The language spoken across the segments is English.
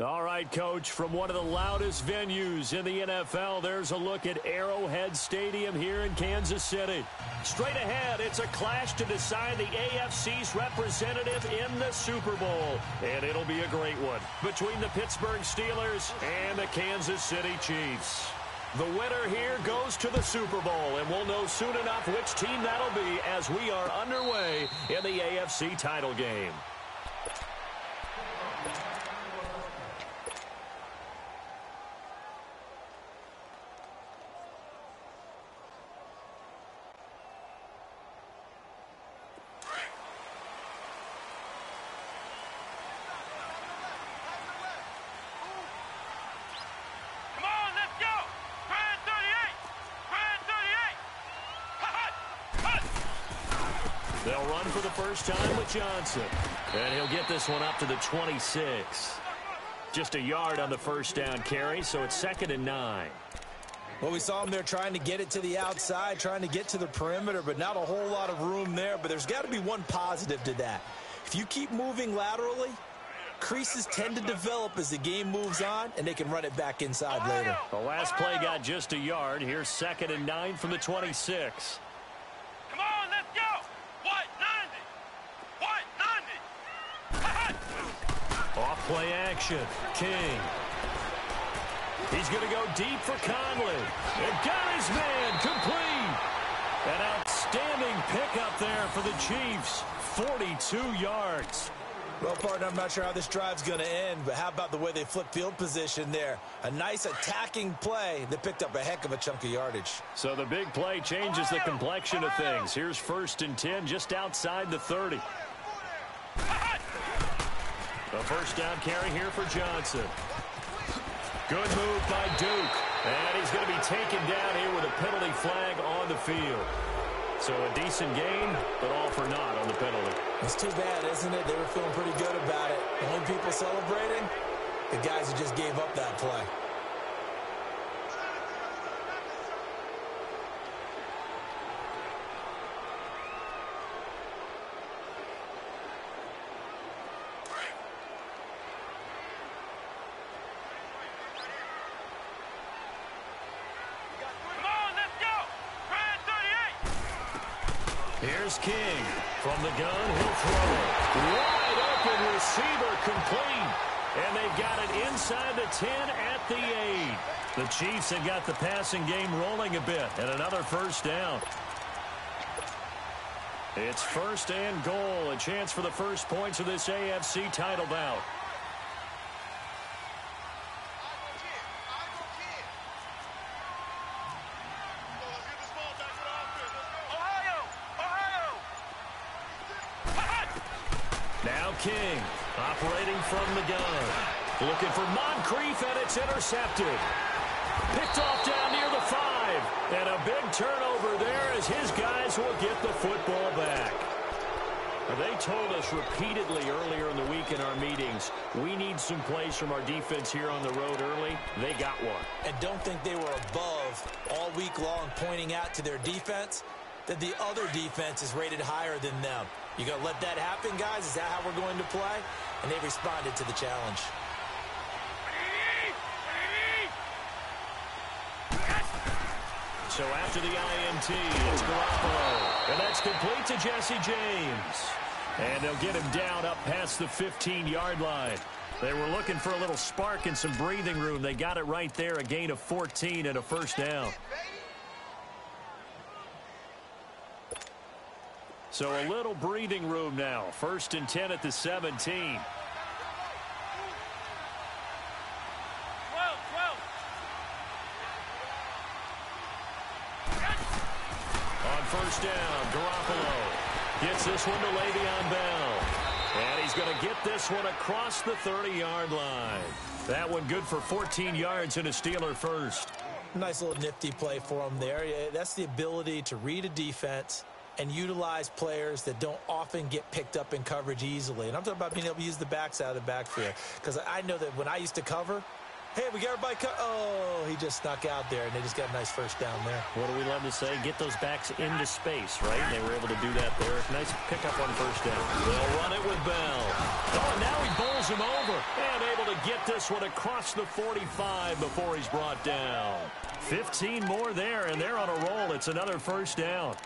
All right, Coach, from one of the loudest venues in the NFL, there's a look at Arrowhead Stadium here in Kansas City. Straight ahead, it's a clash to decide the AFC's representative in the Super Bowl. And it'll be a great one between the Pittsburgh Steelers and the Kansas City Chiefs. The winner here goes to the Super Bowl, and we'll know soon enough which team that'll be as we are underway in the AFC title game. They'll run for the first time with Johnson. And he'll get this one up to the 26. Just a yard on the first down carry, so it's 2nd and 9. Well, we saw him there trying to get it to the outside, trying to get to the perimeter, but not a whole lot of room there. But there's got to be one positive to that. If you keep moving laterally, creases tend to develop as the game moves on, and they can run it back inside later. The last play got just a yard. Here's 2nd and 9 from the 26. Come on, let's go! Off-play action. King. He's going to go deep for Conley. And got his man complete. An outstanding pickup there for the Chiefs. 42 yards. Well, partner, I'm not sure how this drive's going to end, but how about the way they flip field position there? A nice attacking play that picked up a heck of a chunk of yardage. So the big play changes the complexion of things. Here's 1st and 10 just outside the 30. A first down carry here for Johnson. Good move by Duke. And he's going to be taken down here with a penalty flag on the field. So a decent gain, but all for naught on the penalty. It's too bad, isn't it? They were feeling pretty good about it. The only people celebrating, the guys who just gave up that play. Here's King. From the gun, he'll throw it. Wide open receiver complete. And they've got it inside the 10 at the 8. The Chiefs have got the passing game rolling a bit. And another first down. It's 1st and goal. A chance for the first points of this AFC title bout. King operating from the gun. Looking for Moncrief, and it's intercepted. Picked off down near the 5. And a big turnover there as his guys will get the football back. They told us repeatedly earlier in the week in our meetings, we need some plays from our defense here on the road early. They got one. And don't think they were above all week long pointing out to their defense that the other defense is rated higher than them. You going to let that happen, guys? Is that how we're going to play? And they responded to the challenge. So after the INT, it's Garoppolo. And that's complete to Jesse James. And they'll get him down up past the 15-yard line. They were looking for a little spark and some breathing room. They got it right there, a gain of 14 and a first down. So a little breathing room now. 1st and 10 at the 17. On first down, Garoppolo gets this one to Le'Veon Bell. And he's going to get this one across the 30-yard line. That one good for 14 yards and a Steeler first. Nice little nifty play for him there. That's the ability to read a defense and utilize players that don't often get picked up in coverage easily. And I'm talking about being able to use the backs out of the backfield. Because I know that when I used to cover, Hey, we got everybody cut. Oh, he just snuck out there, and they just got a nice first down there. What do we love to say? Get those backs into space, right? They were able to do that there. Nice pickup on first down. They'll run it with Bell. Oh, and now he bowls him over. And able to get this one across the 45 before he's brought down. 15 more there, and they're on a roll. It's another first down.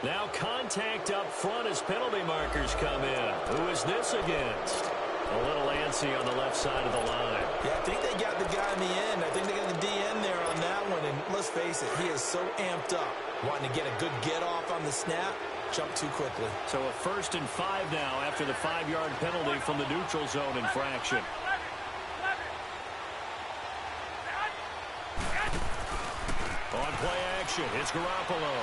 Now contact up front as penalty markers come in. Who is this against? A little antsy on the left side of the line. Yeah, I think they got the guy in the end. I think they got the DN there on that one. And let's face it, he is so amped up, wanting to get a good get-off on the snap, jump too quickly. So a 1st and 5 now after the 5-yard penalty from the neutral zone infraction. On play action, it's Garoppolo.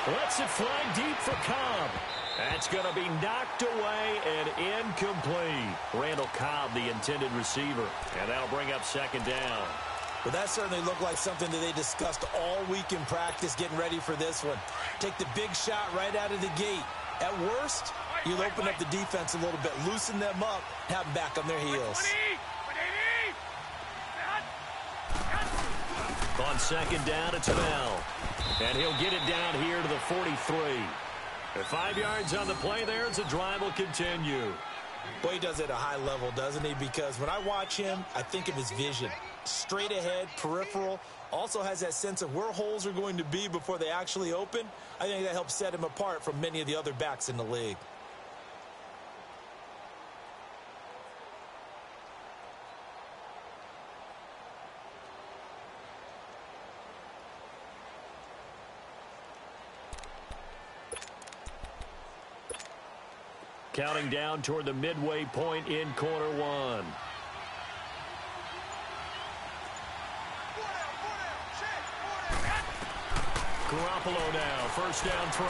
Lets it fly deep for Cobb. That's going to be knocked away and incomplete. Randall Cobb, the intended receiver. And that'll bring up 2nd down. Well, that certainly looked like something that they discussed all week in practice, getting ready for this one. Take the big shot right out of the gate. At worst, you'll open up the defense a little bit, loosen them up, have them back on their heels. On 2nd down, it's Bell. And he'll get it down here to the 43. The 5 yards on the play there as the drive will continue. Boy, he does it at a high level, doesn't he? Because when I watch him, I think of his vision. Straight ahead, peripheral. Also has that sense of where holes are going to be before they actually open. I think that helps set him apart from many of the other backs in the league. Counting down toward the midway point in quarter one. Garoppolo now, 1st down throw.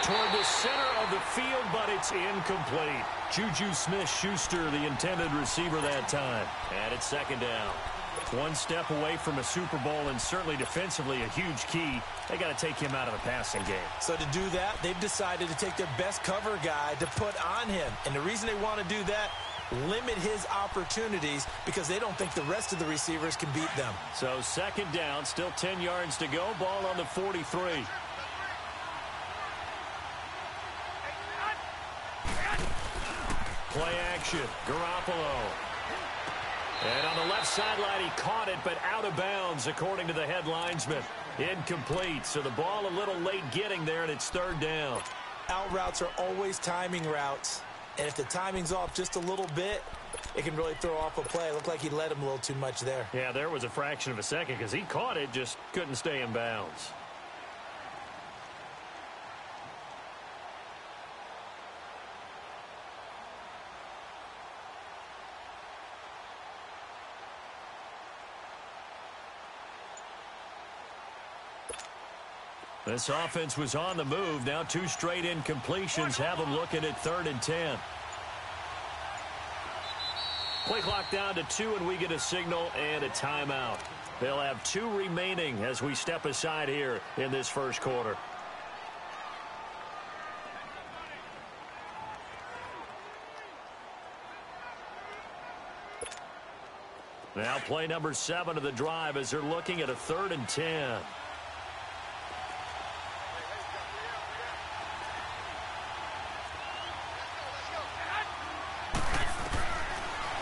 Toward the center of the field, but it's incomplete. Juju Smith-Schuster, the intended receiver that time. And it's 2nd down. One step away from a Super Bowl, and certainly defensively a huge key. They got to take him out of the passing game. So to do that, they've decided to take their best cover guy to put on him. And the reason they want to do that, limit his opportunities because they don't think the rest of the receivers can beat them. So 2nd down, still 10 yards to go. Ball on the 43. Play action. Garoppolo. And on the left sideline, he caught it, but out of bounds, according to the head linesman. Incomplete, so the ball a little late getting there, and it's 3rd down. Out routes are always timing routes, and if the timing's off just a little bit, it can really throw off a play. It looked like he led him a little too much there. Yeah, there was a fraction of a second because he caught it, just couldn't stay in bounds. This offense was on the move. Now 2 straight incompletions have them looking at 3rd and 10. Play clock down to 2, and we get a signal and a timeout. They'll have 2 remaining as we step aside here in this first quarter. Now play number 7 of the drive as they're looking at a 3rd and 10.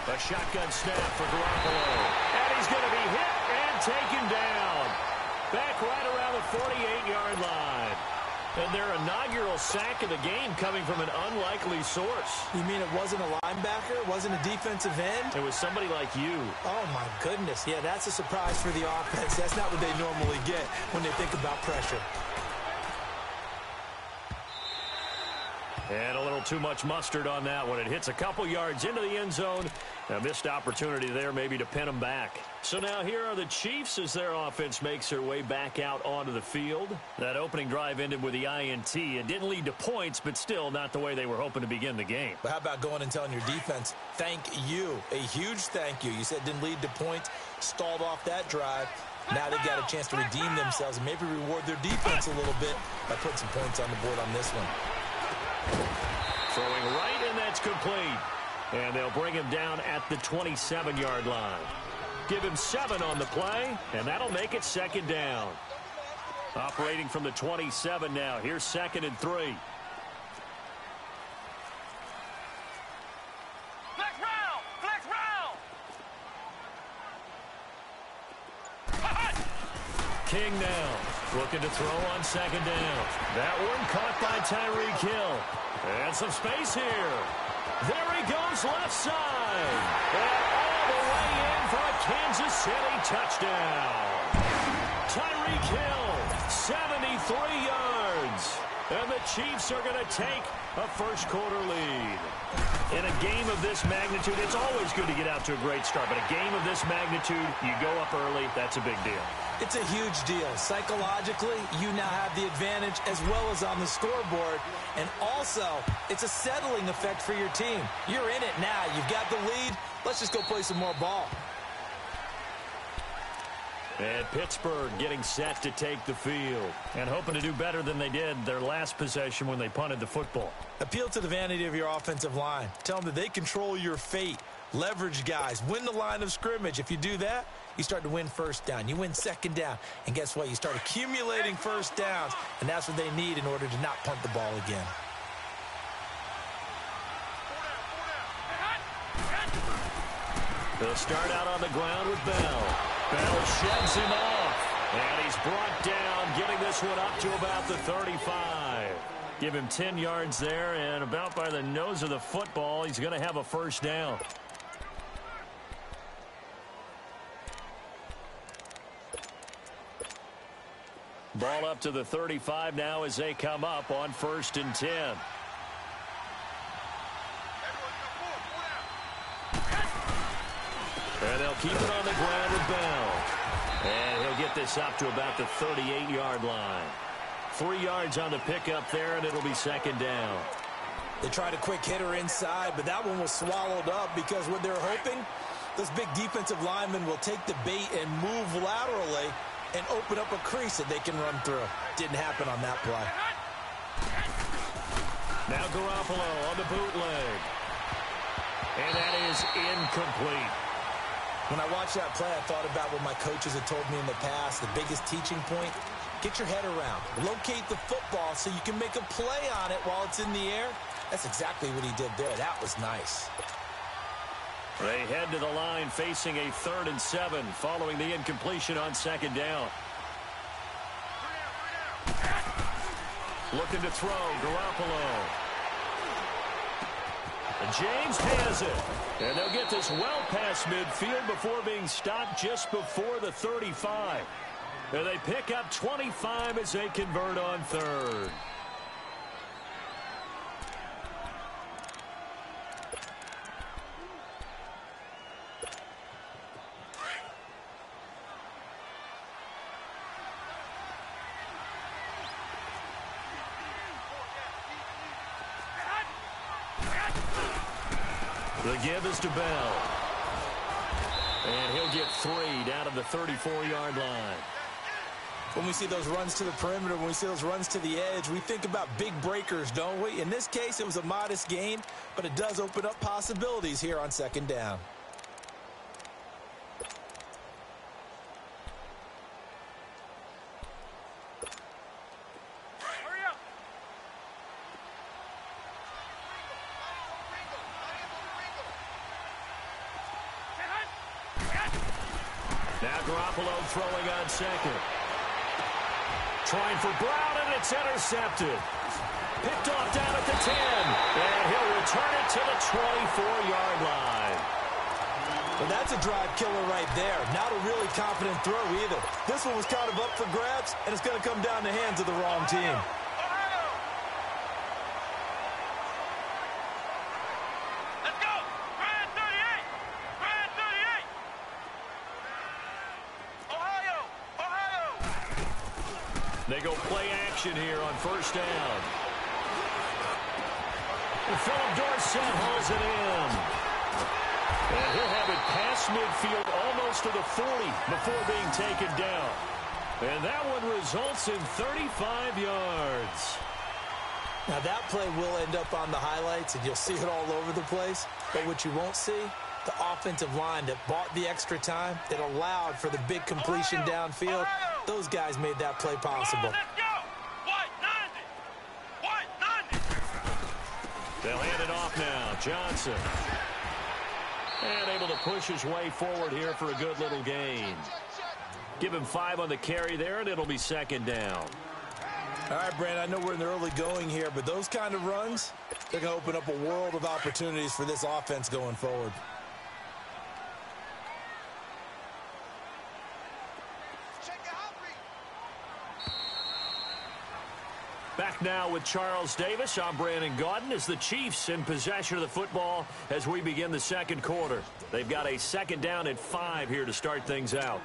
A shotgun snap for Garoppolo. And he's going to be hit and taken down. Back right around the 48-yard line. And their inaugural sack of the game coming from an unlikely source. You mean it wasn't a linebacker? It wasn't a defensive end? It was somebody like you. Oh, my goodness. Yeah, that's a surprise for the offense. That's not what they normally get when they think about pressure. And a little too much mustard on that one. It hits a couple yards into the end zone. A missed opportunity there maybe to pin them back. So now here are the Chiefs as their offense makes their way back out onto the field. That opening drive ended with the INT. It didn't lead to points, but still not the way they were hoping to begin the game. But how about going and telling your defense, thank you, a huge thank you. You said it didn't lead to points, stalled off that drive. Now they've got a chance to redeem themselves and maybe reward their defense a little bit by putting some points on the board on this one. Throwing right, and that's complete. And they'll bring him down at the 27-yard line. Give him 7 on the play, and that'll make it second down. Operating from the 27 now. Here's 2nd and 3. Flex round! Flex round! King now. Looking to throw on 2nd down. That one caught by Tyreek Hill. And some space here. There he goes left side. And all the way in for a Kansas City touchdown. Tyreek Hill, 73 yards. And the Chiefs are going to take a first-quarter lead. In a game of this magnitude, it's always good to get out to a great start. But a game of this magnitude, you go up early, that's a big deal. It's a huge deal. Psychologically, you now have the advantage as well as on the scoreboard. And also, it's a settling effect for your team. You're in it now. You've got the lead. Let's just go play some more ball. And Pittsburgh getting set to take the field and hoping to do better than they did their last possession when they punted the football. Appeal to the vanity of your offensive line. Tell them that they control your fate. Leverage guys. Win the line of scrimmage. If you do that, you start to win first down. You win second down. And guess what? You start accumulating first downs. And that's what they need in order to not punt the ball again. They'll start out on the ground with Bell. Bell sheds him off. And he's brought down, getting this one up to about the 35. Give him 10 yards there, and about by the nose of the football, he's going to have a first down. Ball up to the 35 now as they come up on 1st and 10. And they'll keep it on the ground with Bell. And he'll get this up to about the 38-yard line. 3 yards on the pickup there, and it'll be second down. They tried a quick hitter inside, but that one was swallowed up because what they're hoping, those big defensive linemen will take the bait and move laterally and open up a crease that they can run through. Didn't happen on that play. Now Garoppolo on the bootleg. And that is incomplete. When I watched that play, I thought about what my coaches had told me in the past. The biggest teaching point, get your head around. Locate the football so you can make a play on it while it's in the air. That's exactly what he did there. That was nice. They head to the line facing a 3rd and 7 following the incompletion on second down. Looking to throw, Garoppolo. And James has it. And they'll get this well past midfield before being stopped just before the 35. And they pick up 25 as they convert on 3rd. The give is to Bell. And he'll get 3 down to the 34-yard line. When we see those runs to the perimeter, when we see those runs to the edge, we think about big breakers, don't we? In this case, it was a modest gain, but it does open up possibilities here on second down. Now Garoppolo throwing on second. Trying for Brown, and it's intercepted. Picked off down at the 10. And he'll return it to the 24-yard line. Well, that's a drive killer right there. Not a really confident throw either. This one was kind of up for grabs, and it's going to come down the hands of the wrong team. They go play action here on first down. And Philip Dorsett hauls it in. And he'll have it past midfield almost to the 40 before being taken down. And that one results in 35 yards. Now that play will end up on the highlights, and you'll see it all over the place. But what you won't see, the offensive line that bought the extra time, that allowed for the big completion downfield, those guys made that play possible. They'll hand it off now. Johnson. And able to push his way forward here for a good little gain. Give him 5 on the carry there, and it'll be second down. All right, Brandon, I know we're in the early going here, but those kind of runs, they're going to open up a world of opportunities for this offense going forward. Back now with Charles Davis. I'm Brandon Gaudin as the Chiefs in possession of the football as we begin the second quarter. They've got a second down at 5 here to start things out.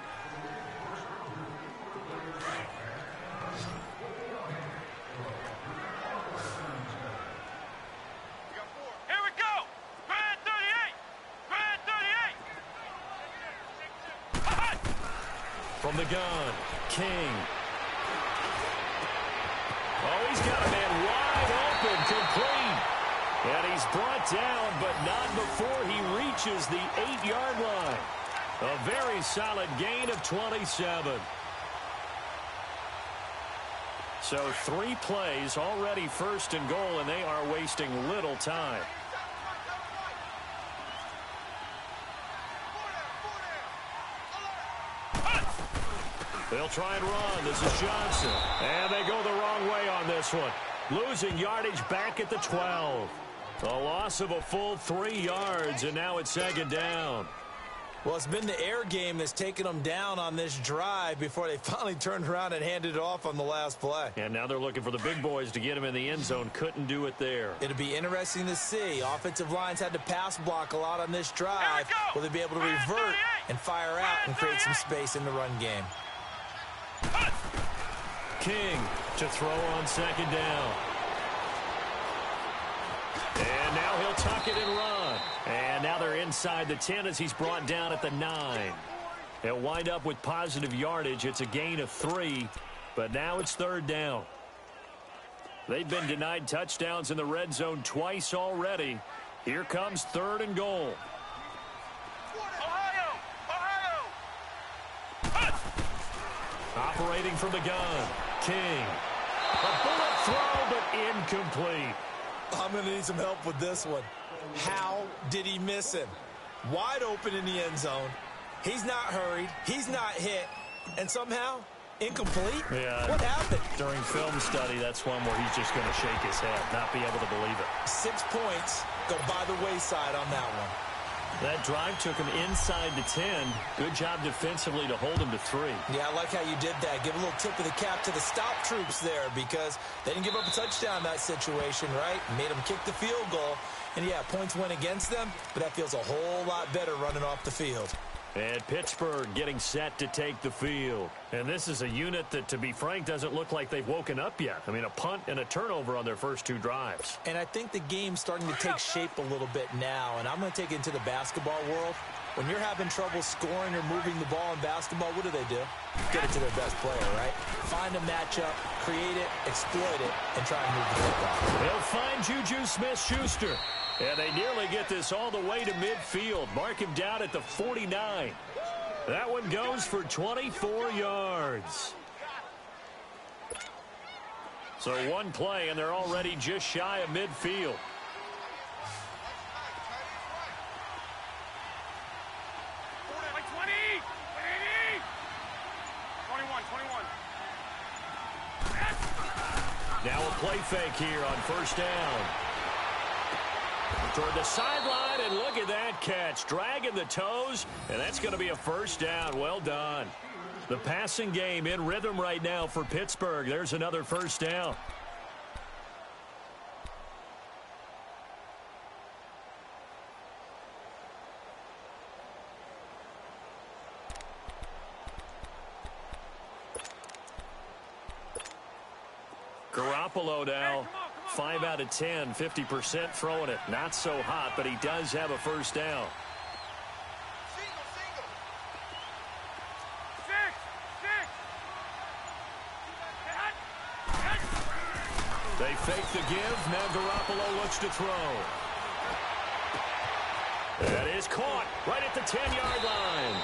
Here we go. Grand 38. From the gun, King. Oh, he's got a man wide open, complete. And he's brought down, but not before he reaches the 8-yard line. A very solid gain of 27. So 3 plays, already first and goal, and they are wasting little time. They'll try and run. This is Johnson. And they go the wrong way on this one. Losing yardage back at the 12. A loss of a full 3 yards, and now it's second down. Well, it's been the air game that's taken them down on this drive before they finally turned around and handed it off on the last play. And now they're looking for the big boys to get him in the end zone. Couldn't do it there. It'll be interesting to see. Offensive lines had to pass block a lot on this drive. Will they be able to revert and fire out and create some space in the run game? King to throw on second down. And now he'll tuck it and run. And now they're inside the 10 as he's brought down at the 9. They'll wind up with positive yardage. It's a gain of 3, but now it's third down. They've been denied touchdowns in the red zone twice already. Here comes third and goal. Operating from the gun, King. A bullet throw, but incomplete. I'm going to need some help with this one. How did he miss him? Wide open in the end zone. He's not hurried. He's not hit. And somehow, incomplete? Yeah. What happened? During film study, that's one where he's just going to shake his head, not be able to believe it. 6 points go by the wayside on that one. That drive took him inside the 10. Good job defensively to hold him to 3. Yeah, I like how you did that. Give a little tip of the cap to the stop troops there because they didn't give up a touchdown in that situation, right? Made them kick the field goal. And, yeah, points went against them, but that feels a whole lot better running off the field. And Pittsburgh getting set to take the field. And this is a unit that, to be frank, doesn't look like they've woken up yet. I mean, a punt and a turnover on their first 2 drives. And I think the game's starting to take shape a little bit now. And I'm going to take it into the basketball world. When you're having trouble scoring or moving the ball in basketball, what do? Get it to their best player, right? Find a matchup, create it, exploit it, and try and move the football. They'll find Juju Smith-Schuster. And they nearly get this all the way to midfield. Mark him down at the 49. That one goes for 24 yards. So 1 play, and they're already just shy of midfield. Now a play fake here on first down. Toward the sideline, and look at that catch. Dragging the toes, and that's going to be a first down. Well done. The passing game in rhythm right now for Pittsburgh. There's another first down. Garoppolo now, 5 out of 10, 50% throwing it. Not so hot, but he does have a first down. They fake the give. Now Garoppolo looks to throw. That is caught right at the 10-yard line.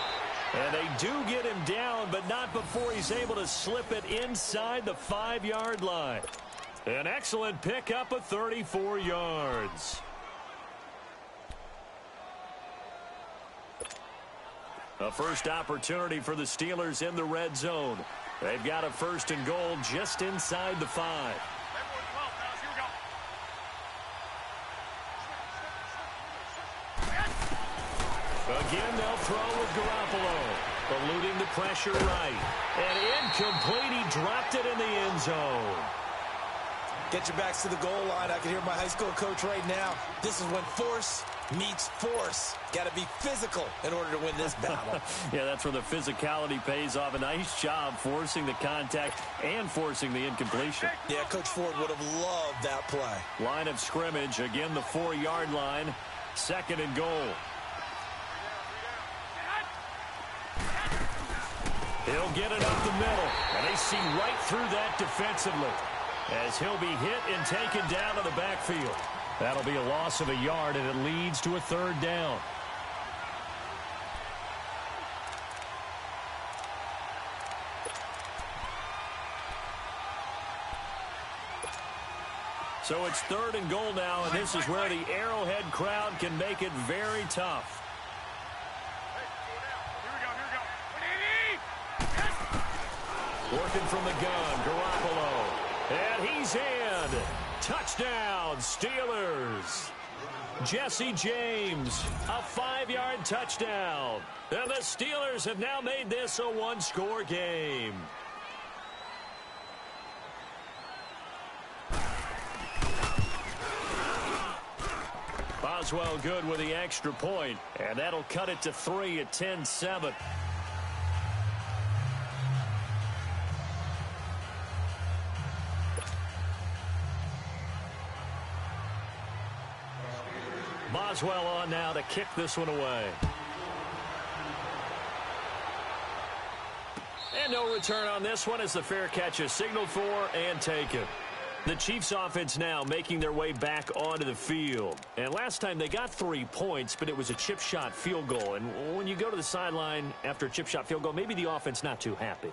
And they do get him down, but not before he's able to slip it inside the 5-yard line. An excellent pickup of 34 yards. A first opportunity for the Steelers in the red zone. They've got a first and goal just inside the 5. Again, they'll throw with Garoppolo, eluding the pressure right. And incomplete. He dropped it in the end zone. Get your backs to the goal line. I can hear my high school coach right now. This is when force meets force. Got to be physical in order to win this battle. Yeah, that's where the physicality pays off. A nice job forcing the contact and forcing the incompletion. Yeah, Coach Ford would have loved that play. Line of scrimmage, again the 4-yard line. Second and goal. He'll get it up the middle, and they see right through that defensively as he'll be hit and taken down to the backfield. That'll be a loss of a yard, and it leads to a third down. So it's third and goal now, and this is where the Arrowhead crowd can make it very tough. Working from the gun, Garoppolo. And he's in. Touchdown, Steelers. Jesse James, a 5-yard touchdown. And the Steelers have now made this a one-score game. Boswell good with the extra point, and that'll cut it to 3 at 10-7. Boswell on now to kick this one away. And no return on this one as the fair catch is signaled for and taken. The Chiefs offense now making their way back onto the field. And last time they got 3 points, but it was a chip shot field goal. And when you go to the sideline after a chip shot field goal, maybe the offense not too happy.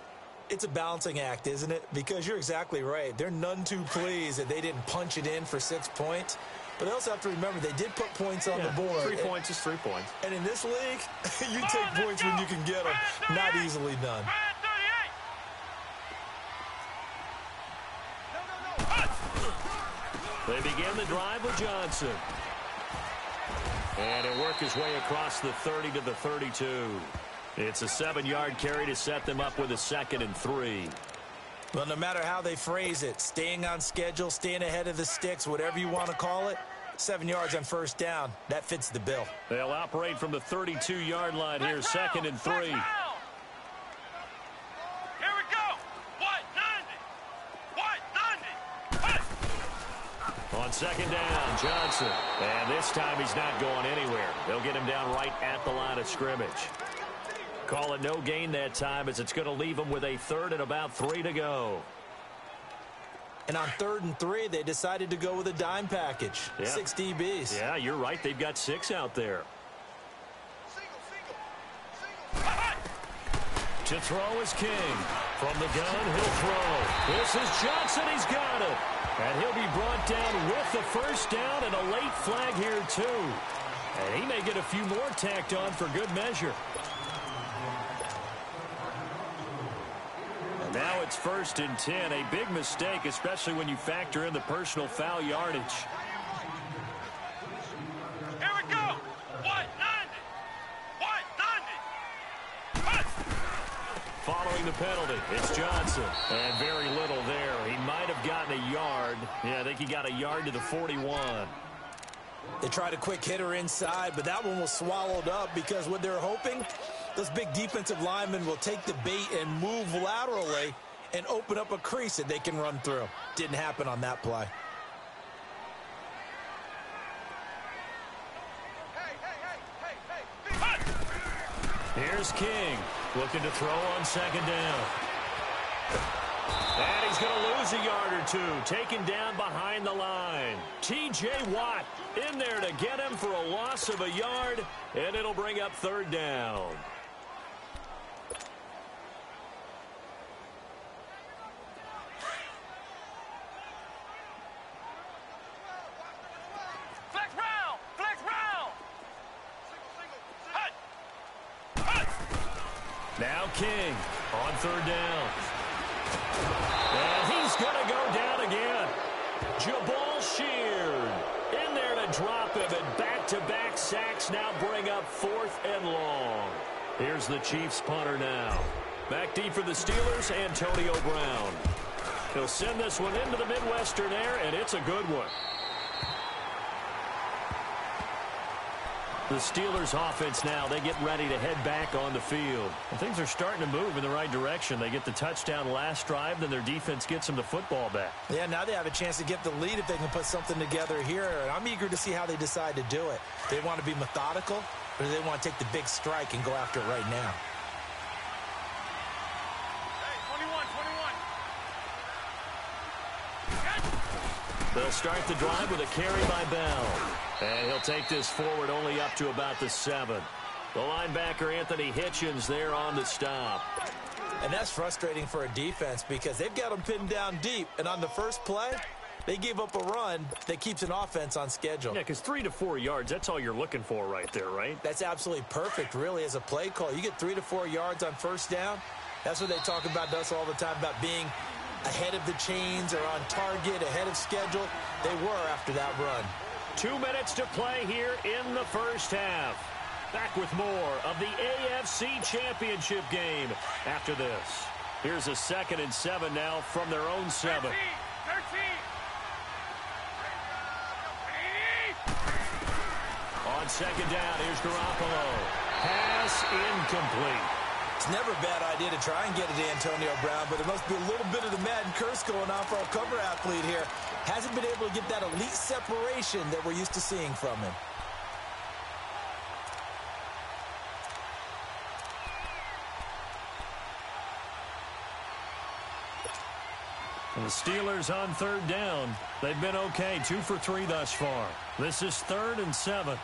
It's a balancing act, isn't it? Because you're exactly right. They're none too pleased that they didn't punch it in for 6 points. But they also have to remember they did put points on the board. 3 points is 3 points. And in this league, you take points when you can get them. Not easily done. They begin the drive with Johnson. And he'll work his way across the 30 to the 32. It's a 7-yard carry to set them up with a 2nd and 3. Well, no matter how they phrase it, staying on schedule, staying ahead of the sticks, whatever you want to call it, 7 yards on first down, that fits the bill. They'll operate from the 32-yard line here, 2nd and 3. Here we go. On 2nd down, Johnson. And this time he's not going anywhere. They'll get him down right at the line of scrimmage. Call it no gain that time as it's going to leave him with a 3rd and about 3 to go. And on 3rd and 3, they decided to go with a dime package. Yeah. 6 DBs. Yeah, you're right. They've got 6 out there. To throw is King. From the gun, he'll throw. This is Johnson. He's got it. And he'll be brought down with the first down and a late flag here, too. And he may get a few more tacked on for good measure. Now it's 1st and 10. A big mistake, especially when you factor in the personal foul yardage. Here we go. 190. Following the penalty, it's Johnson. And very little there. He might have gotten a yard. Yeah, I think he got a yard to the 41. They tried a quick hitter inside, but that one was swallowed up because what they're hoping, those big defensive linemen will take the bait and move laterally and open up a crease that they can run through. Didn't happen on that play. Here's King, looking to throw on second down. And he's going to lose a yard or two, taken down behind the line. T.J. Watt in there to get him for a loss of a yard, and it'll bring up third down. Now King on third down. And he's going to go down again. Jabal Sheard in there to drop him, and back-to-back sacks now bring up fourth and long. Here's the Chiefs punter now. Back deep for the Steelers, Antonio Brown. He'll send this one into the Midwestern air, and it's a good one. The Steelers offense now, they get ready to head back on the field. And things are starting to move in the right direction. They get the touchdown last drive, then their defense gets them the football back. Yeah, now they have a chance to get the lead if they can put something together here. And I'm eager to see how they decide to do it. They want to be methodical, or do they want to take the big strike and go after it right now? They'll start the drive with a carry by Bell. And he'll take this forward only up to about the 7. The linebacker, Anthony Hitchens, there on the stop. And that's frustrating for a defense because they've got them pinned down deep. And on the first play, they gave up a run that keeps an offense on schedule. Yeah, because 3 to 4 yards, that's all you're looking for right there, right? That's absolutely perfect, really, as a play call. You get 3 to 4 yards on first down. That's what they talk about to us all the time, about being ahead of the chains or on target, ahead of schedule. They were after that run. 2 minutes to play here in the first half. Back with more of the AFC Championship game after this. Here's a 2nd and 7 now from their own 7. 13. On second down, here's Garoppolo. Pass incomplete. It's never a bad idea to try and get it to Antonio Brown, but there must be a little bit of the Madden curse going on for our cover athlete here. Hasn't been able to get that elite separation that we're used to seeing from him. And the Steelers on third down. They've been okay, 2 for 3 thus far. This is 3rd and 7.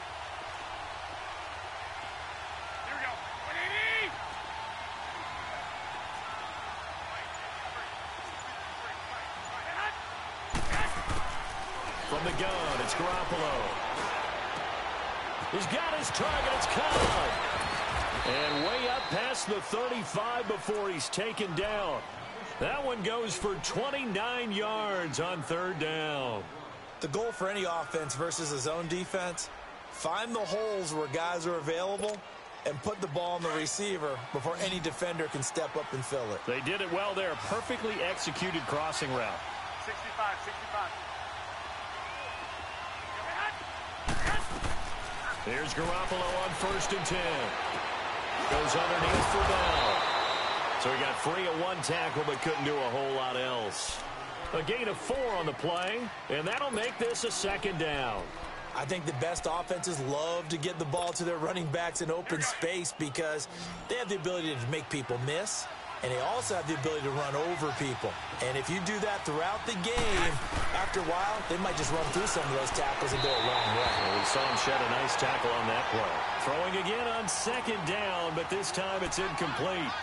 From the gun, it's Garoppolo. He's got his target. It's caught. And way up past the 35 before he's taken down. That one goes for 29 yards on third down. The goal for any offense versus a zone defense, find the holes where guys are available and put the ball on the receiver before any defender can step up and fill it. They did it well there. Perfectly executed crossing route. 65. Here's Garoppolo on 1st and 10. Goes underneath for Bell. So he got free of 1 tackle but couldn't do a whole lot else. A gain of 4 on the play, and that'll make this a 2nd down. I think the best offenses love to get the ball to their running backs in open space because they have the ability to make people miss, and they also have the ability to run over people. And if you do that throughout the game, after a while, they might just run through some of those tackles and go a long way. Well, we saw him shed a nice tackle on that play. Throwing again on 2nd down, but this time it's incomplete.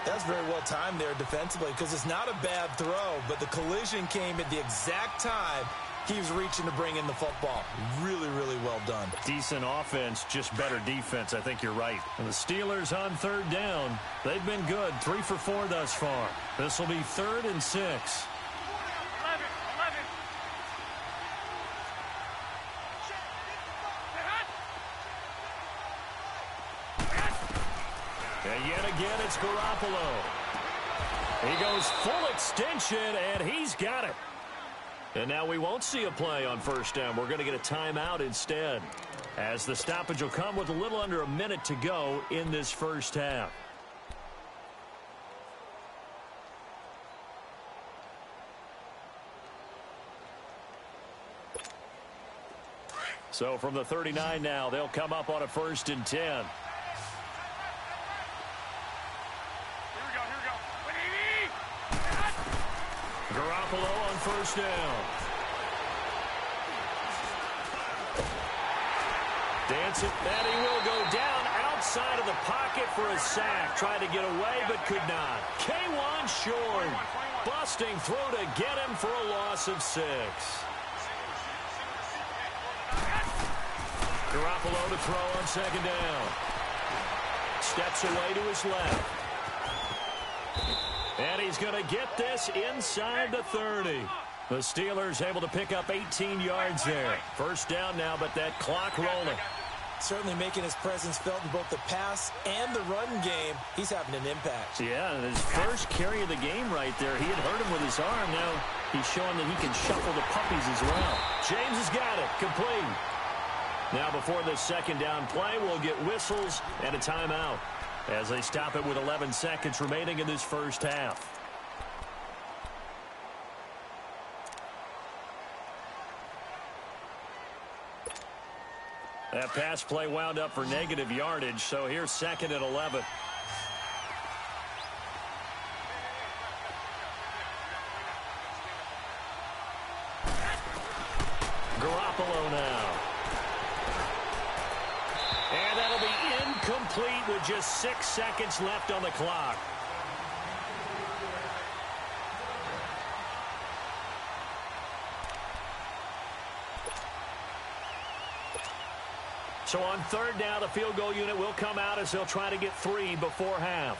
That's very well timed there defensively because it's not a bad throw, but the collision came at the exact time he was reaching to bring in the football. Really, really well done. Decent offense, just better defense. I think you're right. And the Steelers on third down. They've been good. 3 for 4 thus far. This will be 3rd and 6. 11. And yet again, it's Garoppolo. He goes full extension, and he's got it. And now we won't see a play on 1st down. We're going to get a timeout instead, as the stoppage will come with a little under a minute to go in this first half. So from the 39 now, they'll come up on a 1st and 10. Here we go. Garoppolo on 1st down. Dancing, and he will go down outside of the pocket for a sack. Tried to get away, but could not. K1 short. Busting through to get him for a loss of 6. Garoppolo to throw on 2nd down. Steps away to his left. And he's going to get this inside the 30. The Steelers able to pick up 18 yards there. 1st down now, but that clock rolling. Certainly making his presence felt in both the pass and the run game. He's having an impact. Yeah, and his first carry of the game right there. He had hurt him with his arm. Now he's showing that he can shuffle the puppies as well. James has got it. Complete. Now before the 2nd down play, we'll get whistles and a timeout as they stop it with 11 seconds remaining in this 1st half. That pass play wound up for negative yardage, so here's 2nd and 11. Garoppolo now. And that'll be incomplete with just 6 seconds left on the clock. So on 3rd down, the field goal unit will come out as they'll try to get 3 before half.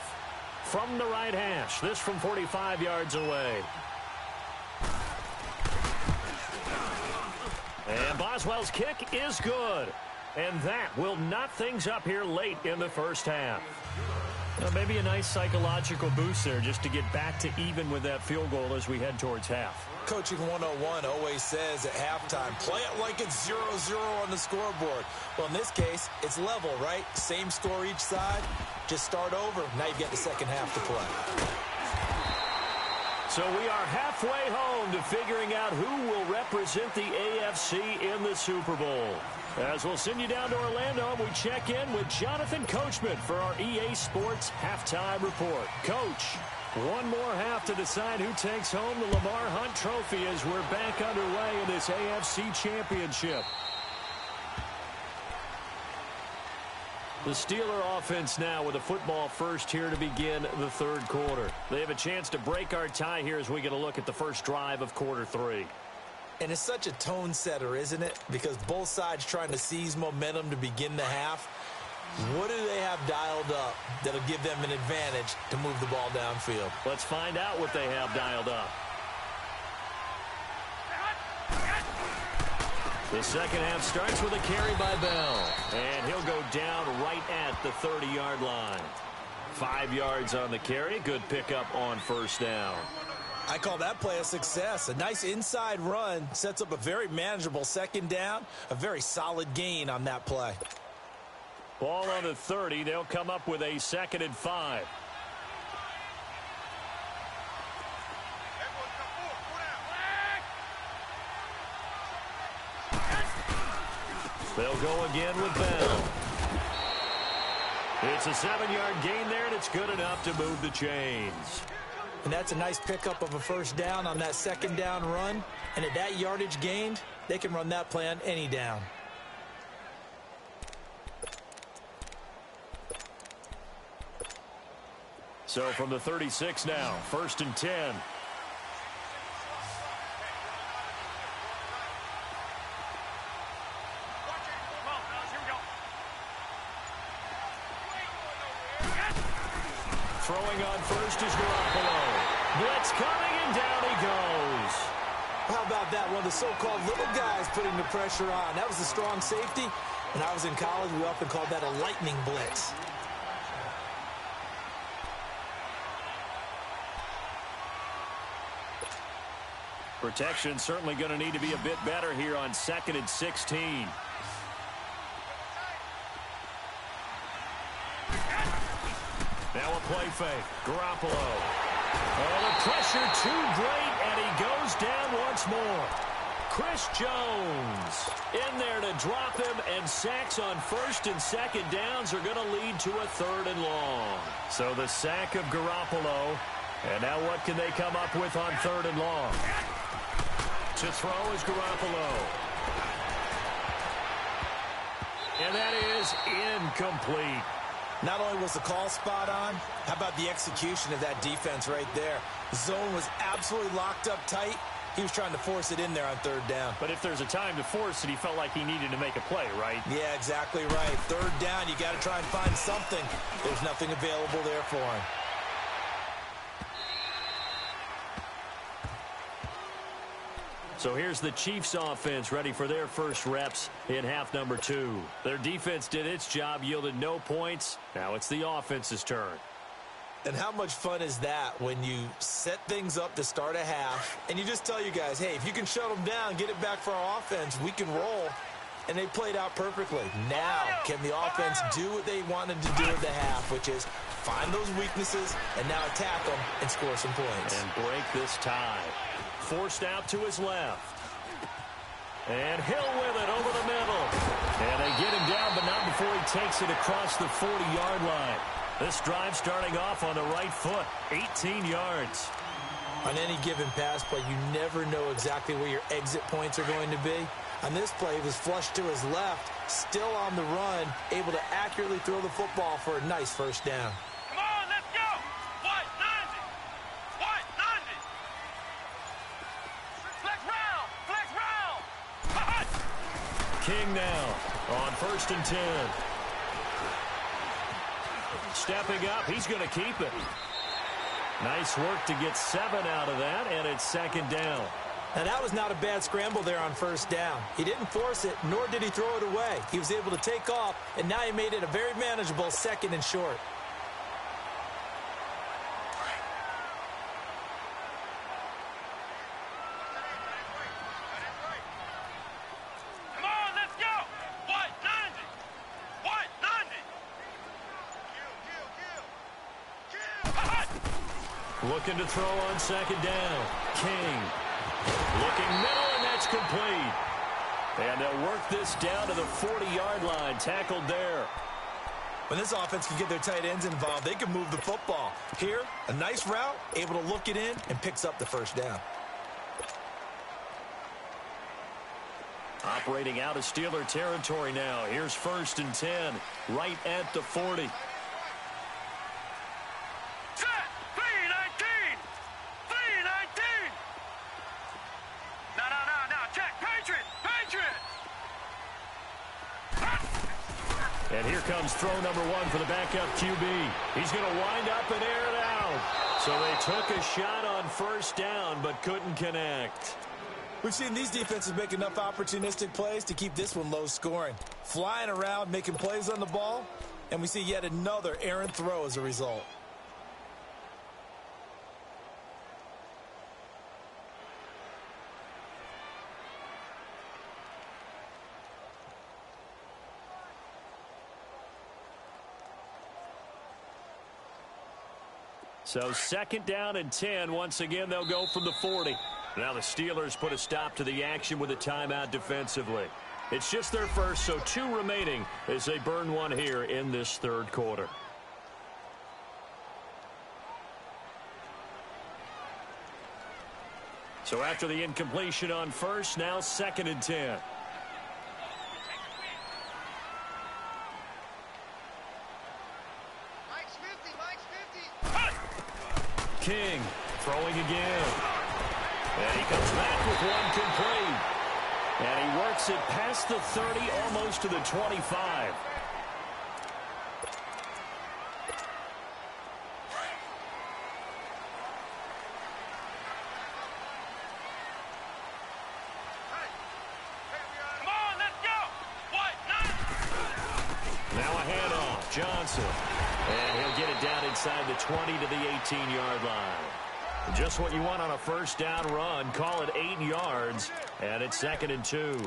From the right hash, this from 45 yards away. And Boswell's kick is good. And that will knot things up here late in the 1st half. Maybe a nice psychological boost there just to get back to even with that field goal as we head towards half. Coaching 101 always says at halftime, play it like it's 0-0 on the scoreboard. Well, in this case, it's level, right? Same score each side. Just start over. Now you've got the 2nd half to play. So we are halfway home to figuring out who will represent the AFC in the Super Bowl. As we'll send you down to Orlando, we check in with Jonathan Coachman for our EA Sports Halftime Report. Coach, one more half to decide who takes home the Lamar Hunt Trophy as we're back underway in this AFC Championship. The Steeler offense now with a football first here to begin the 3rd quarter. They have a chance to break our tie here as we get a look at the first drive of quarter 3. And it's such a tone setter, isn't it? Because both sides trying to seize momentum to begin the half. What do they have dialed up that'll give them an advantage to move the ball downfield? Let's find out what they have dialed up. The 2nd half starts with a carry by Bell. And he'll go down right at the 30-yard line. 5 yards on the carry. Good pickup on 1st down. I call that play a success. A nice inside run sets up a very manageable 2nd down. A very solid gain on that play. Ball on the 30. They'll come up with a 2nd and 5. They'll go again with Bell. It's a 7-yard gain there, and it's good enough to move the chains. And that's a nice pickup of a 1st down on that 2nd down run. And at that yardage gained, they can run that play on any down. So from the 36 now, 1st and 10. Throwing on 1st is Garoppolo. Blitz coming, and down he goes. How about that? One of the so-called little guys putting the pressure on. That was a strong safety. When I was in college, we often called that a lightning blitz. Protection certainly going to need to be a bit better here on 2nd and 16. Now a play fake. Garoppolo. Oh, the pressure too great, and he goes down once more. Chris Jones in there to drop him, and sacks on first and second downs are going to lead to a 3rd and long. So the sack of Garoppolo, and now what can they come up with on 3rd and long? To throw is Garoppolo. And that is incomplete. Not only was the call spot on, how about the execution of that defense right there? The zone was absolutely locked up tight. He was trying to force it in there on 3rd down. But if there's a time to force it, he felt like he needed to make a play, right? Yeah, exactly right. 3rd down, you got to try and find something. There's nothing available there for him. So here's the Chiefs offense ready for their first reps in half number 2. Their defense did its job, yielded no points. Now it's the offense's turn. And how much fun is that when you set things up to start a half and you just tell you guys, hey, if you can shut them down, get it back for our offense, we can roll. And they played out perfectly. Now, can the offense do what they wanted to do at the half, which is find those weaknesses and now attack them and score some points. And break this tie. Forced out to his left. And Hill with it over the middle. And they get him down, but not before he takes it across the 40-yard line. This drive starting off on the right foot, 18 yards. On any given pass play, you never know exactly where your exit points are going to be. On this play, he was flushed to his left, still on the run, able to accurately throw the football for a nice first down. Come on, let's go. White 90. White 90. Flex round. Flex round. King now on 1st and 10. Stepping up, he's going to keep it. Nice work to get 7 out of that, and it's 2nd down. Now, that was not a bad scramble there on 1st down. He didn't force it, nor did he throw it away. He was able to take off, and now he made it a very manageable 2nd and short. Come on, let's go. White 90. White 90. Looking to throw on 2nd down. King. Looking middle, and that's complete. And they'll work this down to the 40-yard line. Tackled there. When this offense can get their tight ends involved, they can move the football. Here, a nice route, able to look it in, and picks up the 1st down. Operating out of Steeler territory now. Here's 1st and 10, right at the 40. And here comes throw number 1 for the backup QB. He's going to wind up and air it out. So they took a shot on 1st down, but couldn't connect. We've seen these defenses make enough opportunistic plays to keep this one low scoring. Flying around, making plays on the ball, and we see yet another errant throw as a result. So 2nd down and 10. Once again, they'll go from the 40. Now the Steelers put a stop to the action with a timeout defensively. It's just their first, so 2 remaining as they burn one here in this 3rd quarter. So after the incompletion on 1st, now 2nd and 10. King throwing again. And he comes back with one complete. And he works it past the 30, almost to the 25. Come on, let's go. White 90. Now a handoff. Johnson. And he'll get it down inside the 20 to the 18-yard line. Just what you want on a 1st down run. Call it 8 yards. And it's 2nd and 2.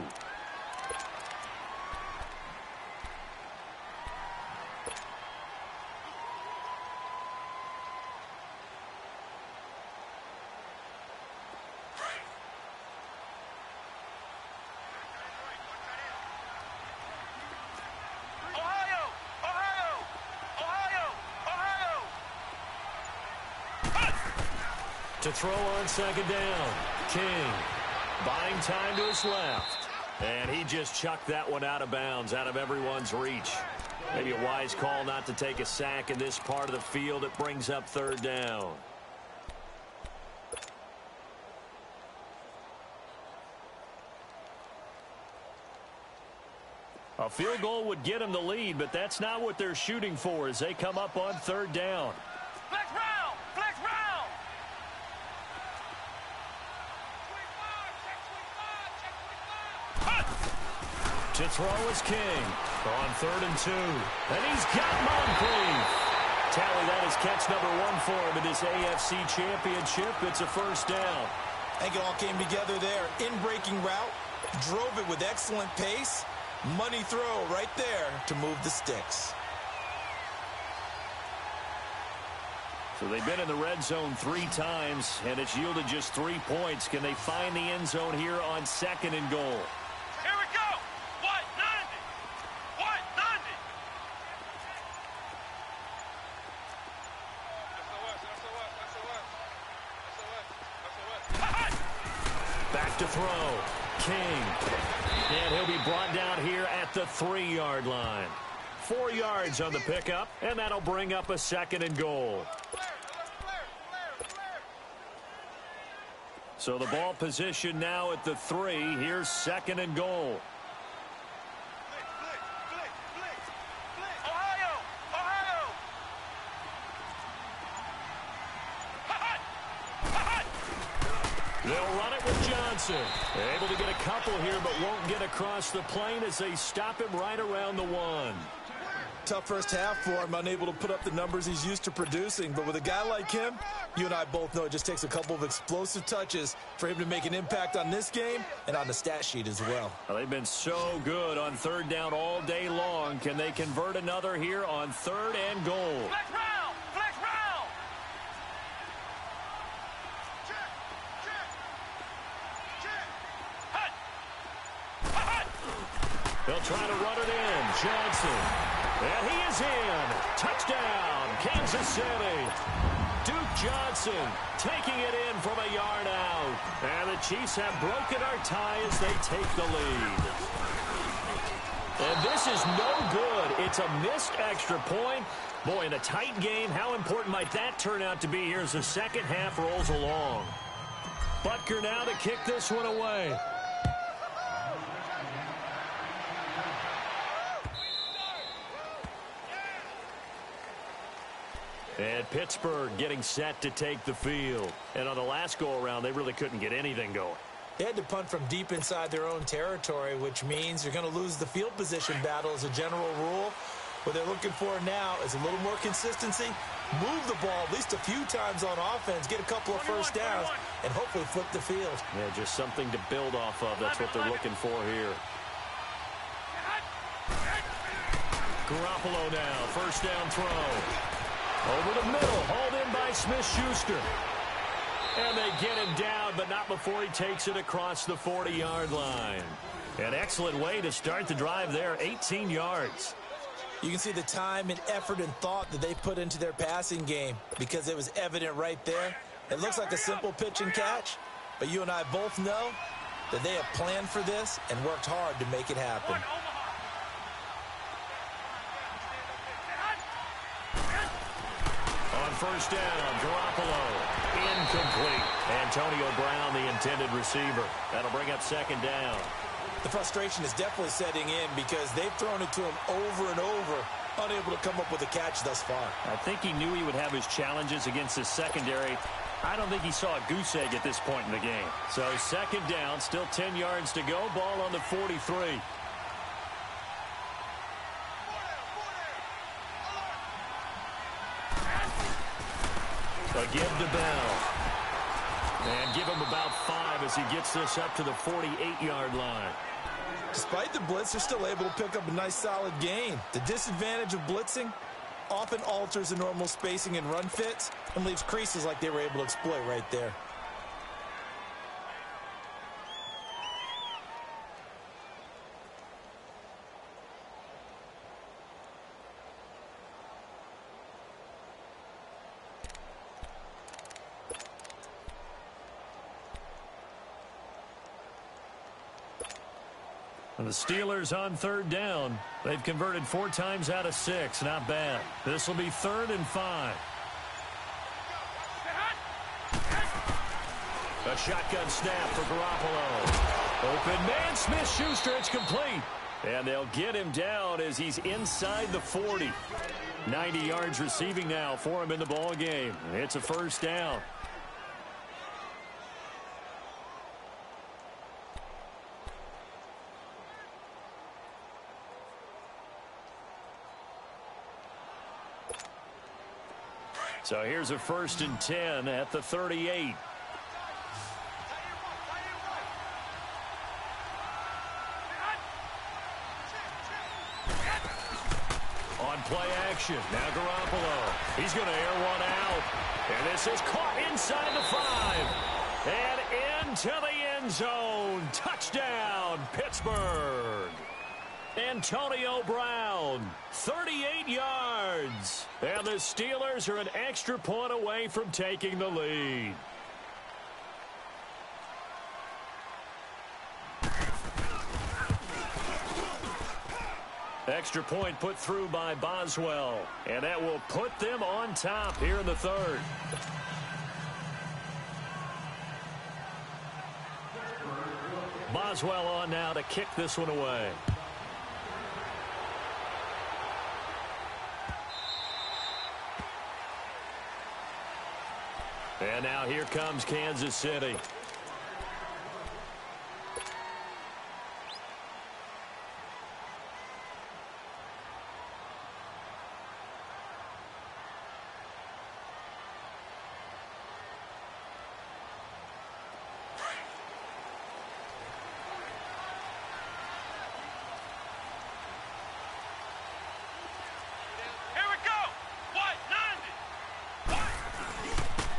To throw on second down. King buying time to his left. And he just chucked that one out of bounds, out of everyone's reach. Maybe a wise call not to take a sack in this part of the field. It brings up third down. A field goal would get them the lead, but that's not what they're shooting for as they come up on third down. Flex round! Flex round! To throw is King on 3rd and 2. And he's got Moncrief. Tally, that is catch number 1 for him in this AFC Championship. It's a first down. I think it all came together there. In-breaking route, drove it with excellent pace. Money throw right there to move the sticks. So they've been in the red zone 3 times, and it's yielded just 3 points. Can they find the end zone here on 2nd and goal? Here we go! What? 90! What? 90! Back to throw. King. And he'll be brought down here at the 3-yard line. 4 yards on the pickup, and that'll bring up a 2nd and goal. So the ball position now at the 3. Here's 2nd and goal. Ohio! Ohio! They'll run it with Johnson. Able to get a couple here, but won't get across the plane as they stop him right around the 1. Tough first half for him, unable to put up the numbers he's used to producing. But with a guy like him, you and I both know it just takes a couple of explosive touches for him to make an impact on this game and on the stat sheet as well. Well, they've been so good on 3rd down all day long. Can they convert another here on 3rd and goal? Flex round! Flex round! They'll try to run it in. Johnson. And he is in. Touchdown, Kansas City. Duke Johnson taking it in from a yard out. And the Chiefs have broken our tie as they take the lead. And this is no good. It's a missed extra point. Boy, in a tight game, how important might that turn out to be here as the second half rolls along. Butker now to kick this one away. And Pittsburgh getting set to take the field. And on the last go-around, they really couldn't get anything going. They had to punt from deep inside their own territory, which means you're going to lose the field position battle as a general rule. What they're looking for now is a little more consistency, move the ball at least a few times on offense, get a couple of first downs, and hopefully flip the field. Yeah, just something to build off of. That's what they're looking for here. Garoppolo now, first down throw. Over the middle, hauled in by Smith-Schuster. And they get him down, but not before he takes it across the 40-yard line. An excellent way to start the drive there, 18 yards. You can see the time and effort and thought that they put into their passing game because it was evident right there. It looks like a simple pitch and catch, but you and I both know that they have planned for this and worked hard to make it happen. On first down, Garoppolo. Incomplete. Antonio Brown, the intended receiver. That'll bring up 2nd down. The frustration is definitely setting in because they've thrown it to him over and over, unable to come up with a catch thus far. I think he knew he would have his challenges against his secondary. I don't think he saw a goose egg at this point in the game. So 2nd down, still 10 yards to go. Ball on the 43. Again to Bell. And give him about 5 as he gets this up to the 48-yard line. Despite the blitz, they're still able to pick up a nice solid gain. The disadvantage of blitzing often alters the normal spacing and run fits and leaves creases like they were able to exploit right there. And the Steelers on third down. They've converted 4 times out of 6. Not bad. This will be 3rd and 5. A shotgun snap for Garoppolo. Open man, Smith-Schuster. It's complete. And they'll get him down as he's inside the 40. 90 yards receiving now for him in the ball game. It's a first down. So here's a 1st and 10 at the 38. On play action. Now Garoppolo. He's going to air one out. And this is caught inside the 5. And into the end zone. Touchdown, Pittsburgh. Antonio Brown, 38 yards. And the Steelers are an extra point away from taking the lead. Extra point put through by Boswell. And that will put them on top here in the 3rd. Boswell on now to kick this one away. And now here comes Kansas City.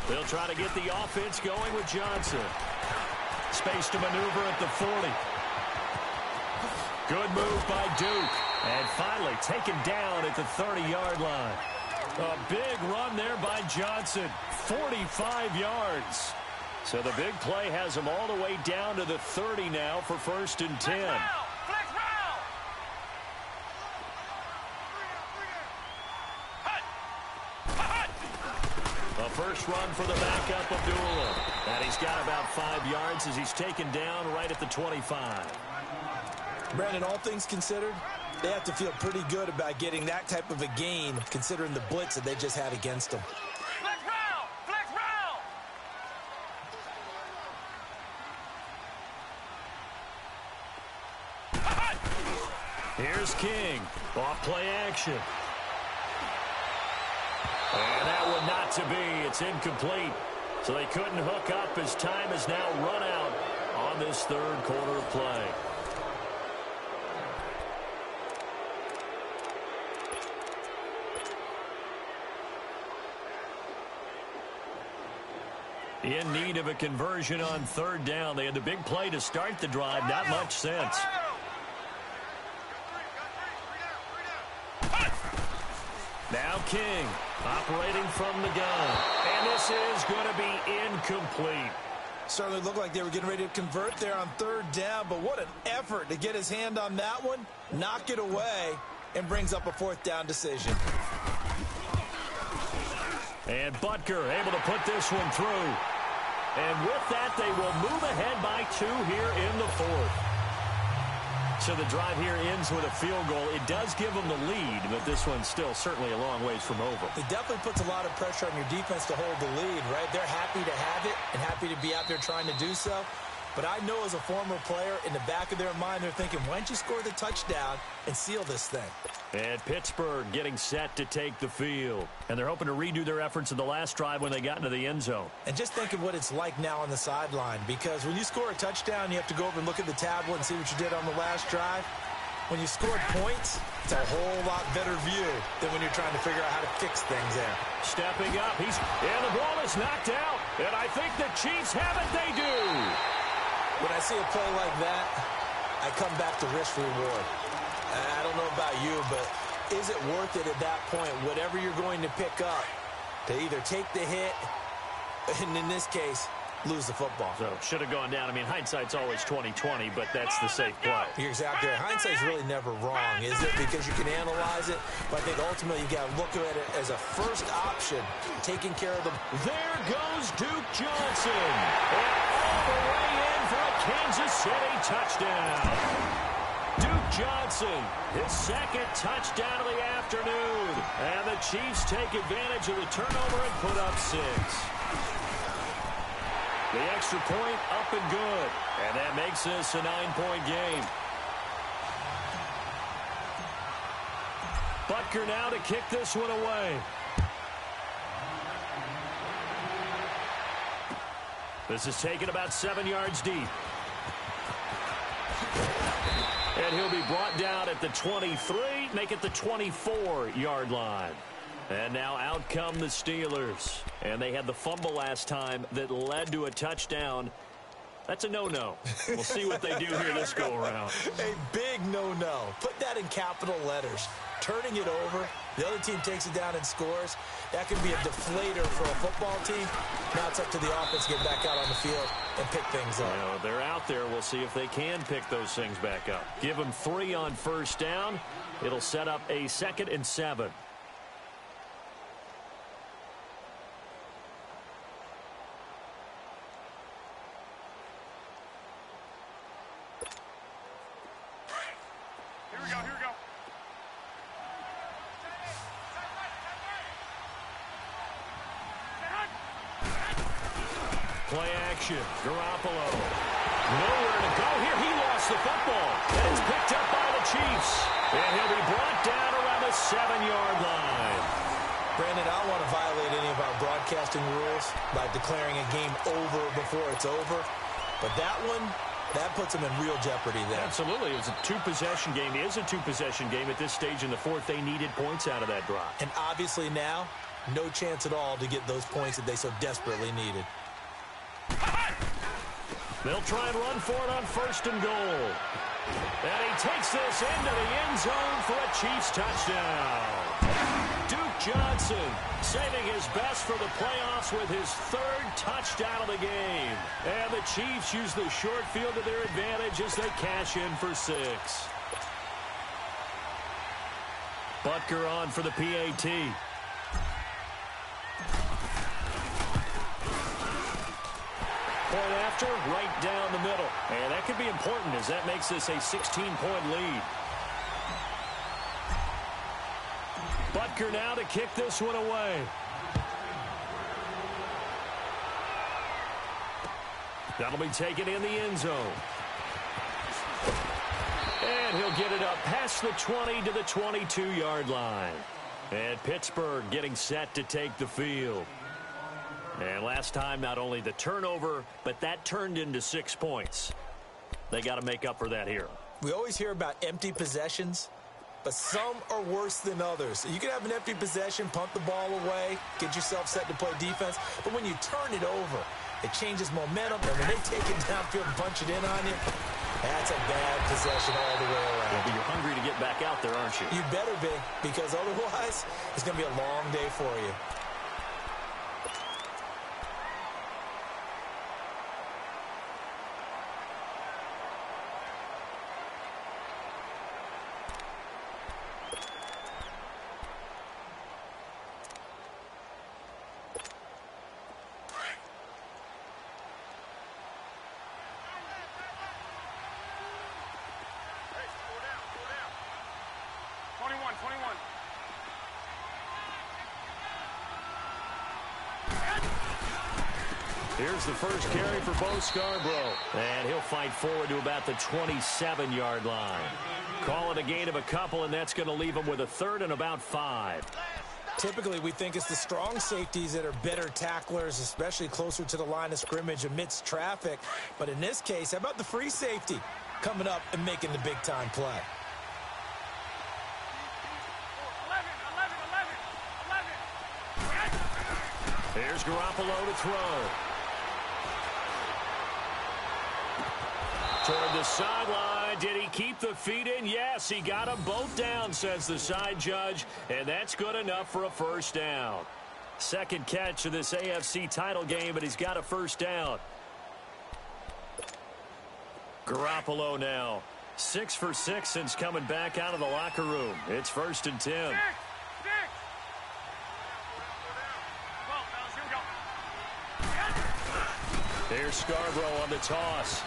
They'll try to get the offense going with Johnson. Space to maneuver at the 40. Good move by Duke. And finally taken down at the 30-yard line. A big run there by Johnson. 45 yards. So the big play has him all the way down to the 30 now for 1st and 10. First run for the backup, Abdullah. And he's got about 5 yards as he's taken down right at the 25. Brandon, all things considered, they have to feel pretty good about getting that type of a gain considering the blitz that they just had against them. Flex round! Flex round! Here's King. Off play action. And that one not to be. It's incomplete. So they couldn't hook up as time has now run out on this 3rd quarter of play. In need of a conversion on 3rd down. They had the big play to start the drive. Not much sense. Now King operating from the gun. And this is going to be incomplete. Certainly looked like they were getting ready to convert there on 3rd down, but what an effort to get his hand on that one, knock it away, and brings up a 4th down decision. And Butker able to put this one through. And with that, they will move ahead by 2 here in the 4th. So the drive here ends with a field goal. It does give them the lead, but this one's still certainly a long ways from over. It definitely puts a lot of pressure on your defense to hold the lead, right? They're happy to have it and happy to be out there trying to do so. But I know as a former player, in the back of their mind, they're thinking, why don't you score the touchdown and seal this thing? And Pittsburgh getting set to take the field. And they're hoping to redo their efforts in the last drive when they got into the end zone. And just think of what it's like now on the sideline, because when you score a touchdown, you have to go over and look at the tablet and see what you did on the last drive. When you scored points, it's a whole lot better view than when you're trying to figure out how to fix things there. Stepping up, and the ball is knocked out. And I think the Chiefs have it. They do. When I see a play like that, I come back to risk reward. I don't know about you, but is it worth it at that point, whatever you're going to pick up, to either take the hit, and in this case, lose the football. So should have gone down. I mean, hindsight's always 20/20, but that's the safe play. You're exactly right. Hindsight's really never wrong, is it? Because you can analyze it, but I think ultimately you got to look at it as a first option, taking care of them. There goes Duke Johnson. And all the way in for a Kansas City touchdown. Duke Johnson, his second touchdown of the afternoon. And the Chiefs take advantage of the turnover and put up 6. The extra point up and good. And that makes this a 9-point game. Butker now to kick this one away. This is taken about 7 yards deep. And he'll be brought down at the 23, make it the 24-yard line. And now out come the Steelers. And they had the fumble last time that led to a touchdown. That's a no-no. We'll see what they do here this go-around. A big no-no. Put that in capital letters. Turning it over, the other team takes it down and scores. That can be a deflator for a football team. Now it's up to the offense to get back out on the field and pick things up. Well, they're out there. We'll see if they can pick those things back up. Give them 3 on first down. It'll set up a 2nd and 7. Here we go. Play action. Garoppolo. Nowhere to go here. He lost the football. And it's picked up by the Chiefs. And he'll be brought down around the 7-yard line. Brandon, I don't want to violate any of our broadcasting rules by declaring a game over before it's over. But that one, that puts them in real jeopardy there. Absolutely. It was a 2-possession game. It is a 2-possession game at this stage in the fourth. They needed points out of that drive. And obviously now, no chance at all to get those points that they so desperately needed. They'll try and run for it on 1st and goal. And he takes this into the end zone for a Chiefs touchdown. Duke Johnson saving his best for the playoffs with his 3rd touchdown of the game. And the Chiefs use the short field to their advantage as they cash in for 6. Butker on for the PAT. Point after, right down the middle. And that could be important as that makes this a 16-point lead. Butker now to kick this one away. That'll be taken in the end zone. And he'll get it up past the 20 to the 22-yard line. And Pittsburgh getting set to take the field. And last time, not only the turnover, but that turned into 6 points. They got to make up for that here. We always hear about empty possessions, but some are worse than others. You can have an empty possession, pump the ball away, get yourself set to play defense, but when you turn it over, it changes momentum, and when they take it downfield and punch it in on you, that's a bad possession all the way around. Yeah, but you're hungry to get back out there, aren't you? You better be, because otherwise, it's going to be a long day for you. Here's the first carry for Bo Scarborough. And he'll fight forward to about the 27-yard line. Call it a gain of a couple, and that's going to leave him with a 3rd and about 5. Typically, we think it's the strong safeties that are better tacklers, especially closer to the line of scrimmage amidst traffic. But in this case, how about the free safety coming up and making the big-time play? 11. Here's Garoppolo to throw. Toward the sideline. Did he keep the feet in? Yes, he got them both down, says the side judge. And that's good enough for a first down. Second catch of this AFC title game, but he's got a first down. Garoppolo now. 6 for 6 since coming back out of the locker room. It's 1st and 10. Here's Scarborough on the toss.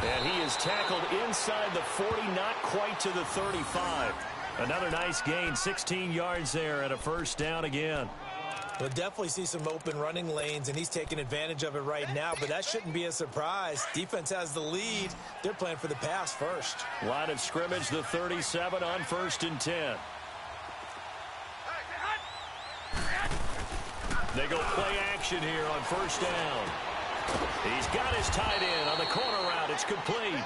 And he is tackled inside the 40, not quite to the 35. Another nice gain, 16 yards there and a 1st down again. We'll definitely see some open running lanes, and he's taking advantage of it right now, but that shouldn't be a surprise. Defense has the lead. They're playing for the pass first. Line of scrimmage, the 37 on 1st and 10. They go play action here on 1st down. He's got his tight end on the corner route. It's complete.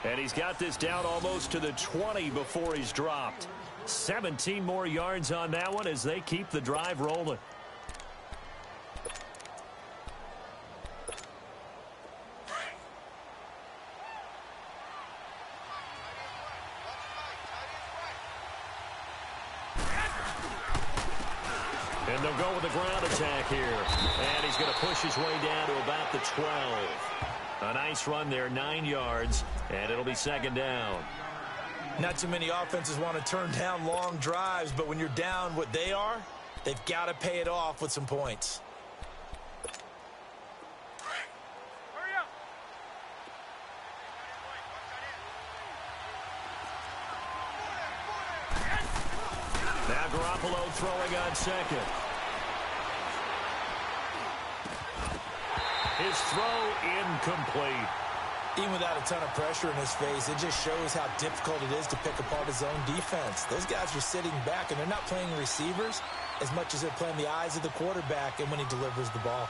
And he's got this down almost to the 20 before he's dropped. 17 more yards on that one as they keep the drive rolling. And they'll go with the ground attack here. And he's going to push his way down to about the 12. A nice run there, 9 yards, and it'll be 2nd down. Not too many offenses want to turn down long drives, but when you're down what they are, they've got to pay it off with some points. Now Garoppolo throwing on 2nd. His throw incomplete. Even without a ton of pressure in his face, it just shows how difficult it is to pick apart his own defense. Those guys are sitting back, and they're not playing receivers as much as they're playing the eyes of the quarterback and when he delivers the ball.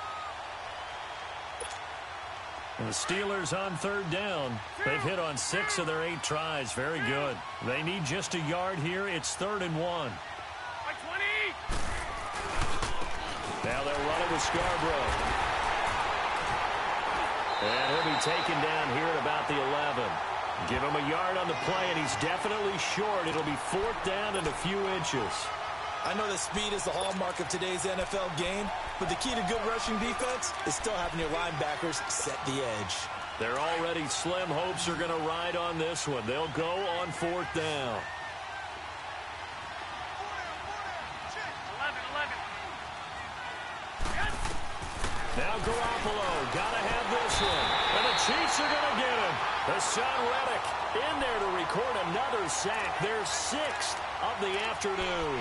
And the Steelers on 3rd down. They've hit on 6 of their 8 tries. Very good. They need just a yard here. It's 3rd and 1. Now they're running with Scarborough. And he'll be taken down here at about the 11. Give him a yard on the play, and he's definitely short. It'll be 4th down and a few inches. I know that speed is the hallmark of today's NFL game, but the key to good rushing defense is still having your linebackers set the edge. Their already slim hopes are going to ride on this one. They'll go on 4th down. Now Garoppolo, gotta have this one. And the Chiefs are gonna get him. Hassan Reddick in there to record another sack. Their 6th of the afternoon.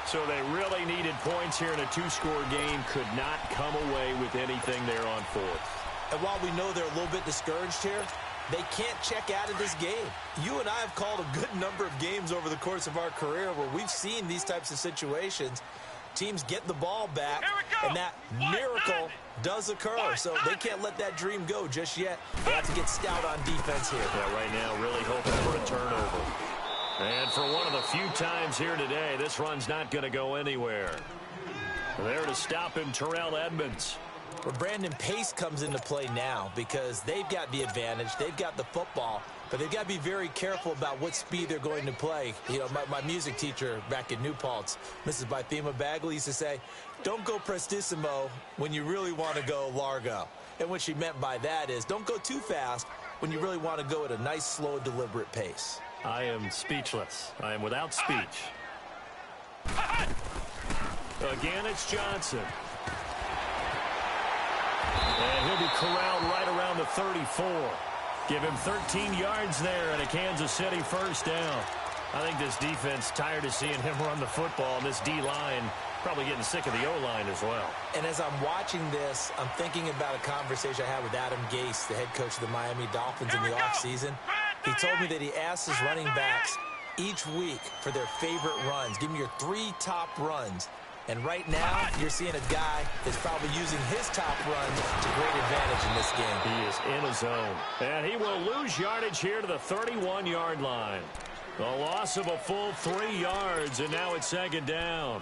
So they really needed points here in a 2-score game. Could not come away with anything there on 4th. And while we know they're a little bit discouraged here, they can't check out of this game. You and I have called a good number of games over the course of our career where we've seen these types of situations. Teams get the ball back, and that miracle does occur. So they can't let that dream go just yet. They have to get stout on defense here. Yeah, right now really hoping for a turnover. And for one of the few times here today, this run's not going to go anywhere. There to stop him, Terrell Edmonds. Where Brandon Pace comes into play now because they've got the advantage. They've got the football, but they've got to be very careful about what speed they're going to play. You know, my music teacher back in New Paltz, Mrs. Bythema Bagley, used to say, don't go prestissimo when you really want to go largo. And what she meant by that is don't go too fast when you really want to go at a nice, slow, deliberate pace. I am speechless. I am without speech. Again, it's Johnson. And he'll be corralled right around the 34. Give him 13 yards there and a Kansas City 1st down. I think this defense tired of seeing him run the football. And this D-line probably getting sick of the O-line as well. And as I'm watching this, I'm thinking about a conversation I had with Adam Gase, the head coach of the Miami Dolphins in the offseason. He told me that he asked his running backs each week for their favorite runs. Give me your 3 top runs. And right now, you're seeing a guy that's probably using his top runs to great advantage in this game. He is in a zone. And he will lose yardage here to the 31-yard line. The loss of a full 3 yards, and now it's 2nd down.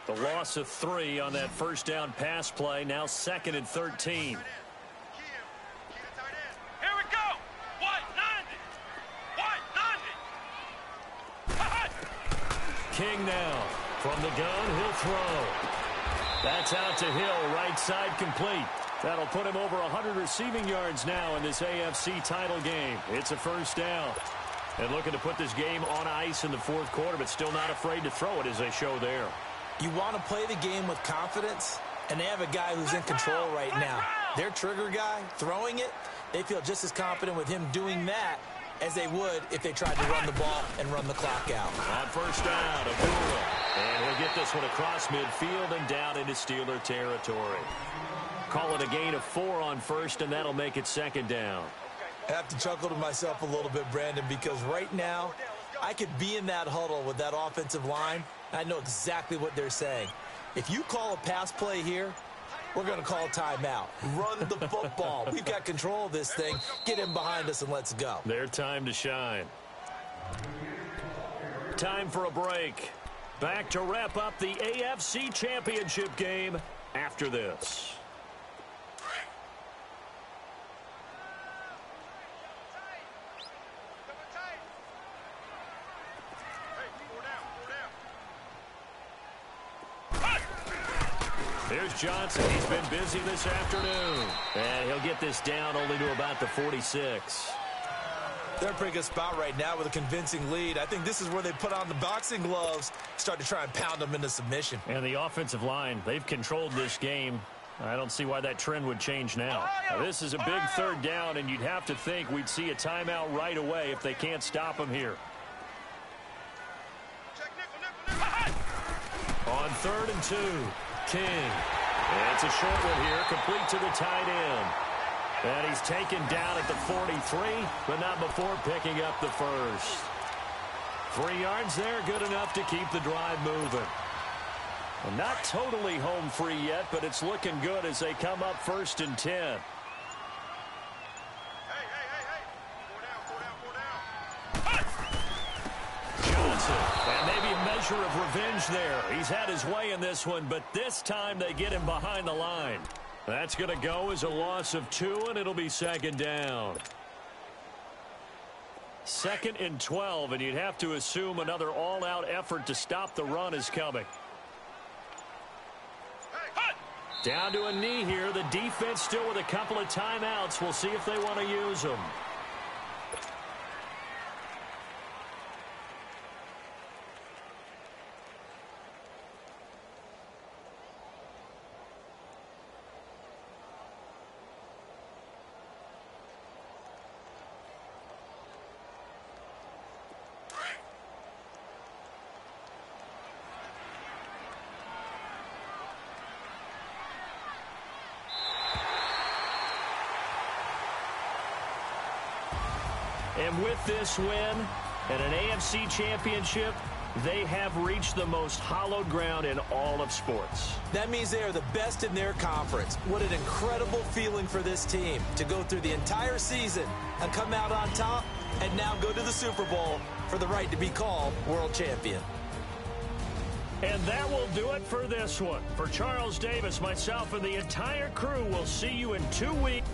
The loss of 3 on that 1st down pass play, now 2nd and 13. King now. From the gun, he'll throw. That's out to Hill, right side complete. That'll put him over 100 receiving yards now in this AFC title game. It's a first down. And looking to put this game on ice in the fourth quarter, but still not afraid to throw it as they show there. You want to play the game with confidence, and they have a guy who's in control right now. Their trigger guy, throwing it, they feel just as confident with him doing that as they would if they tried to run the ball and run the clock out. On first down, Abdullah. And he'll get this one across midfield and down into Steeler territory. Call it a gain of 4 on first, and that'll make it second down. I have to chuckle to myself a little bit, Brandon, because right now I could be in that huddle with that offensive line. I know exactly what they're saying. If you call a pass play here, we're going to call timeout. Run the football. We've got control of this thing. Get him behind us and let's go. Their time to shine. Time for a break. Back to wrap up the AFC Championship game after this. Here's Johnson. He's been busy this afternoon. And he'll get this down only to about the 46. They're in a pretty good spot right now with a convincing lead. I think this is where they put on the boxing gloves, start to try and pound them into submission. And the offensive line, they've controlled this game. I don't see why that trend would change now. This is a big third down, and you'd have to think we'd see a timeout right away if they can't stop him here. On 3rd and 2. King. And it's a short one here, complete to the tight end. And he's taken down at the 43, but not before picking up the first. 3 yards there, good enough to keep the drive moving. Well, not totally home free yet, but it's looking good as they come up 1st and 10. And maybe a measure of revenge there. He's had his way in this one, but this time they get him behind the line. That's going to go as a loss of 2, and it'll be second down. 2nd and 12, and you'd have to assume another all-out effort to stop the run is coming. Down to a knee here. The defense still with a couple of timeouts. We'll see if they want to use them. And with this win and an AFC championship, they have reached the most hallowed ground in all of sports. That means they are the best in their conference. What an incredible feeling for this team to go through the entire season and come out on top and now go to the Super Bowl for the right to be called world champion. And that will do it for this one. For Charles Davis, myself, and the entire crew, we'll see you in 2 weeks.